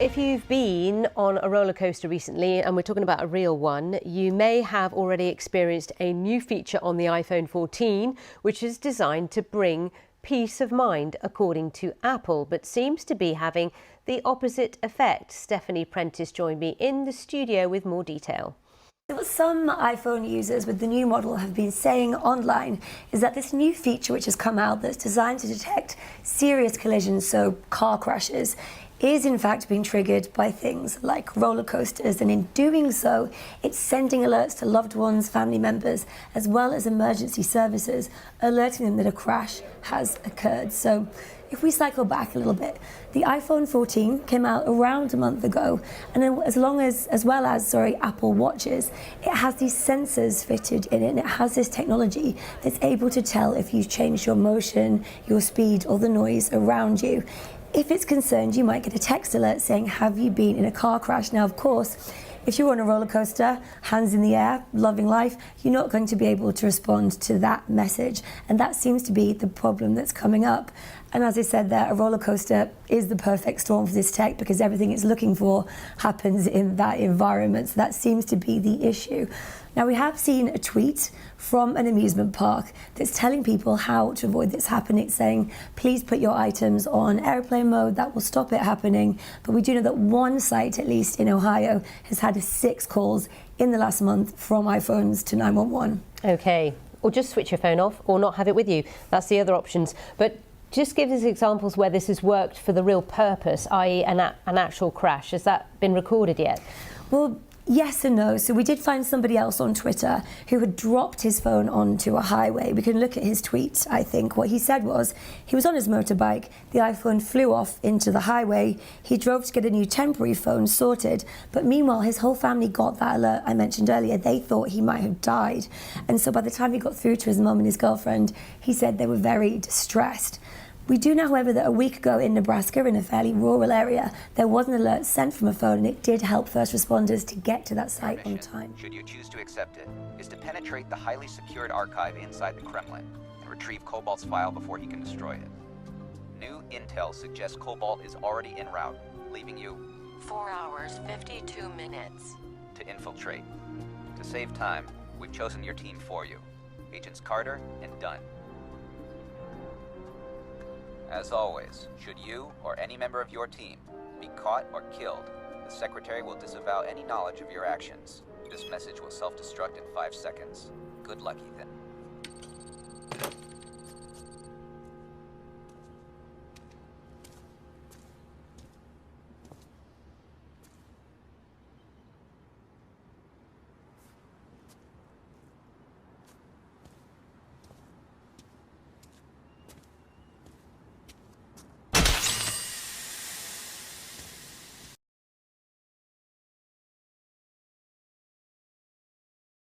If you've been on a roller coaster recently, and we're talking about a real one, you may have already experienced a new feature on the iPhone 14, which is designed to bring peace of mind, according to Apple, but seems to be having the opposite effect. Stephanie Prentice joined me in the studio with more detail. What some iPhone users with the new model have been saying online is that this new feature which has come out that's designed to detect serious collisions, so car crashes, is in fact being triggered by things like roller coasters, and in doing so it's sending alerts to loved ones, family members, as well as emergency services, alerting them that a crash has occurred. So if we cycle back a little bit, the iPhone 14 came out around a month ago, and as well as Apple Watches, it has these sensors fitted in it, and it has this technology that's able to tell if you've changed your motion, your speed, or the noise around you. If it's concerned, you might get a text alert saying, have you been in a car crash? Now, of course, if you're on a roller coaster, hands in the air, loving life, you're not going to be able to respond to that message. And that seems to be the problem that's coming up. And as I said there, a roller coaster is the perfect storm for this tech because everything it's looking for happens in that environment. So that seems to be the issue. Now, we have seen a tweet from an amusement park that's telling people how to avoid this happening. It's saying, please put your items on airplane mode, that will stop it happening. But we do know that one site, at least in Ohio, has had 6 calls in the last month from iPhones to 911. Okay, or just switch your phone off or not have it with you. That's the other options. But just give us examples where this has worked for the real purpose, i.e. an actual crash. Has that been recorded yet? Well, yes and no. So we did find somebody else on Twitter who had dropped his phone onto a highway. We can look at his tweet, I think. What he said was, he was on his motorbike, the iPhone flew off into the highway, he drove to get a new temporary phone sorted, but meanwhile his whole family got that alert I mentioned earlier. They thought he might have died. And so by the time he got through to his mum and his girlfriend, he said they were very distressed. We do know, however, that a week ago in Nebraska, in a fairly rural area, there was an alert sent from a phone, and it did help first responders to get to that site on time. Should you choose to accept it, is to penetrate the highly secured archive inside the Kremlin and retrieve Cobalt's file before he can destroy it. New intel suggests Cobalt is already en route, leaving you 4 hours, 52 minutes to infiltrate. To save time, we've chosen your team for you, Agents Carter and Dunn. As always, should you or any member of your team be caught or killed, the Secretary will disavow any knowledge of your actions. This message will self-destruct in 5 seconds. Good luck, Ethan.